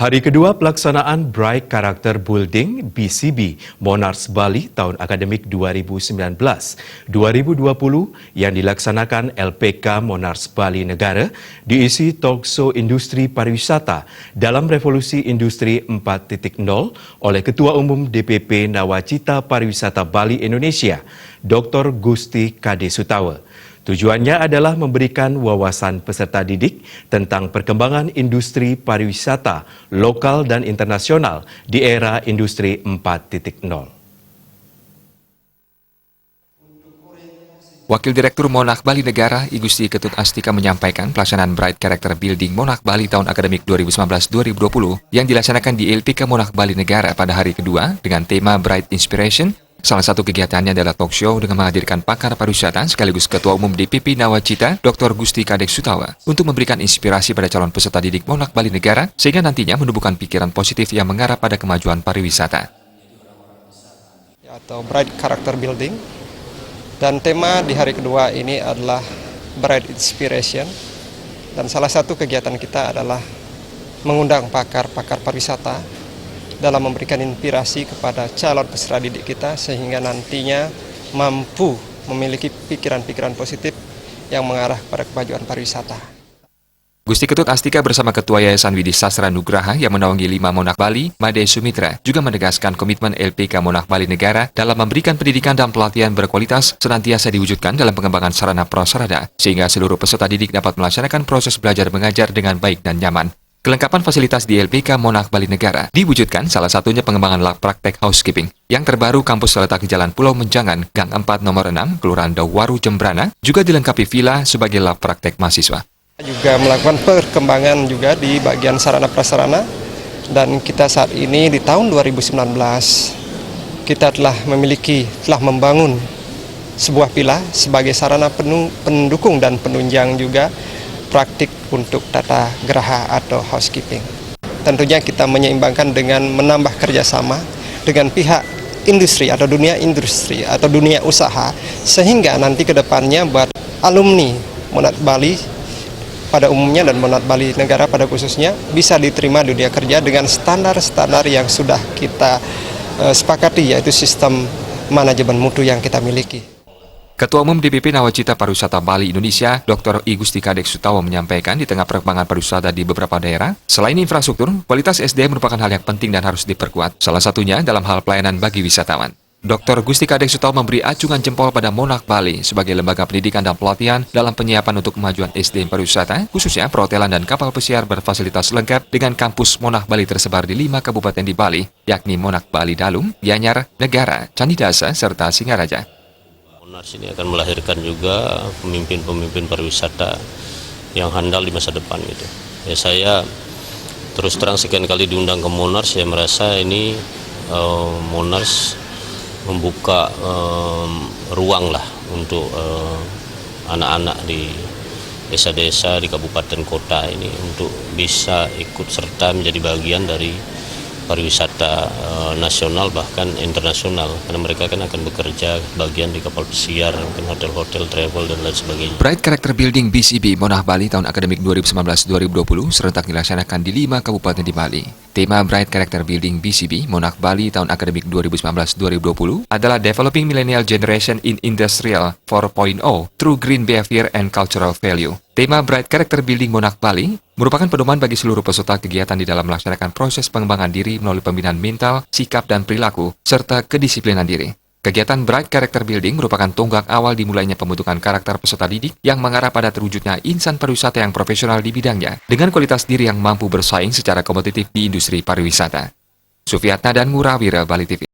Hari kedua pelaksanaan Bright Character Building BCB Monarchs Bali tahun akademik 2019-2020 yang dilaksanakan LPK Monarchs Bali Negara diisi talkshow industri pariwisata dalam revolusi industri 4.0 oleh Ketua Umum DPP Nawacita Pariwisata Bali Indonesia, Dr. Gusti Kade Sutawa. Tujuannya adalah memberikan wawasan peserta didik tentang perkembangan industri pariwisata lokal dan internasional di era industri 4.0. Wakil Direktur Monarch Bali Negara, I Gusti Ketut Astika menyampaikan pelaksanaan Bright Character Building Monarch Bali tahun akademik 2019-2020 yang dilaksanakan di LPK Monarch Bali Negara pada hari kedua dengan tema Bright Inspiration. Salah satu kegiatannya adalah talk show dengan menghadirkan pakar pariwisata sekaligus Ketua Umum DPP Nawacita, Dr. Gusti Kade Sutawa, untuk memberikan inspirasi pada calon peserta didik Monarch Bali Negara sehingga nantinya menumbuhkan pikiran positif yang mengarah pada kemajuan pariwisata. Atau Bright Character Building, dan tema di hari kedua ini adalah Bright Inspiration, dan salah satu kegiatan kita adalah mengundang pakar-pakar pariwisata dalam memberikan inspirasi kepada calon peserta didik kita sehingga nantinya mampu memiliki pikiran-pikiran positif yang mengarah pada kemajuan pariwisata. Gusti Ketut Astika bersama Ketua Yayasan Widhi Sastra Nugraha yang menaungi 5 Monarch Bali, Made Sumitra, juga menegaskan komitmen LPK Monarch Bali Negara dalam memberikan pendidikan dan pelatihan berkualitas senantiasa diwujudkan dalam pengembangan sarana prasarana, sehingga seluruh peserta didik dapat melaksanakan proses belajar mengajar dengan baik dan nyaman. Kelengkapan fasilitas di LPK Monarch Bali Negara diwujudkan salah satunya pengembangan lab praktek housekeeping. Yang terbaru kampus terletak di Jalan Pulau Menjangan, Gang 4 Nomor 6, Kelurahan Dawaru, Jembrana, juga dilengkapi villa sebagai lab praktek mahasiswa. Juga melakukan perkembangan juga di bagian sarana prasarana, dan kita saat ini di tahun 2019 kita telah membangun sebuah villa sebagai sarana pendukung dan penunjang juga praktik untuk tata geraha atau housekeeping. Tentunya kita menyeimbangkan dengan menambah kerjasama dengan pihak industri atau dunia usaha, sehingga nanti ke depannya buat alumni Monarch Bali pada umumnya dan Monarch Bali Negara pada khususnya bisa diterima dunia kerja dengan standar-standar yang sudah kita sepakati, yaitu sistem manajemen mutu yang kita miliki. Ketua Umum DPP Nawacita Pariwisata Bali Indonesia, Dr. I Gusti Kade Sutawa menyampaikan di tengah perkembangan pariwisata di beberapa daerah, selain infrastruktur, kualitas SDM merupakan hal yang penting dan harus diperkuat, salah satunya dalam hal pelayanan bagi wisatawan. Dr. Gusti Kade Sutawa memberi acungan jempol pada Monarch Bali sebagai lembaga pendidikan dan pelatihan dalam penyiapan untuk kemajuan SDM pariwisata, khususnya perhotelan dan kapal pesiar berfasilitas lengkap dengan kampus Monarch Bali tersebar di 5 kabupaten di Bali, yakni Monarch Bali Dalung, Gianyar, Negara, Candidasa, serta Singaraja. Monarch ini akan melahirkan juga pemimpin-pemimpin pariwisata yang handal di masa depan gitu. Ya, saya terus terang sekian kali diundang ke Monarch, saya merasa ini Monarch membuka ruang lah untuk anak-anak di desa-desa, di kabupaten kota ini untuk bisa ikut serta menjadi bagian dari pariwisata nasional bahkan internasional, karena mereka kan akan bekerja bagian di kapal pesiar, mungkin hotel-hotel, travel dan lain sebagainya. Bright Character Building BCB Monarch Bali tahun akademik 2019-2020 serentak dilaksanakan di 5 kabupaten di Bali. Tema Bright Character Building BCB Monarch Bali tahun akademik 2019-2020 adalah Developing Millennial Generation in Industrial 4.0 Through Green Behavior and Cultural Value. Tema Bright Character Building Monarch Bali merupakan pedoman bagi seluruh peserta kegiatan di dalam melaksanakan proses pengembangan diri melalui pembinaan mental, sikap dan perilaku, serta kedisiplinan diri. Kegiatan Bright Character Building merupakan tonggak awal dimulainya pembentukan karakter peserta didik yang mengarah pada terwujudnya insan pariwisata yang profesional di bidangnya dengan kualitas diri yang mampu bersaing secara kompetitif di industri pariwisata. Sufiatna dan Murawira, Bali TV.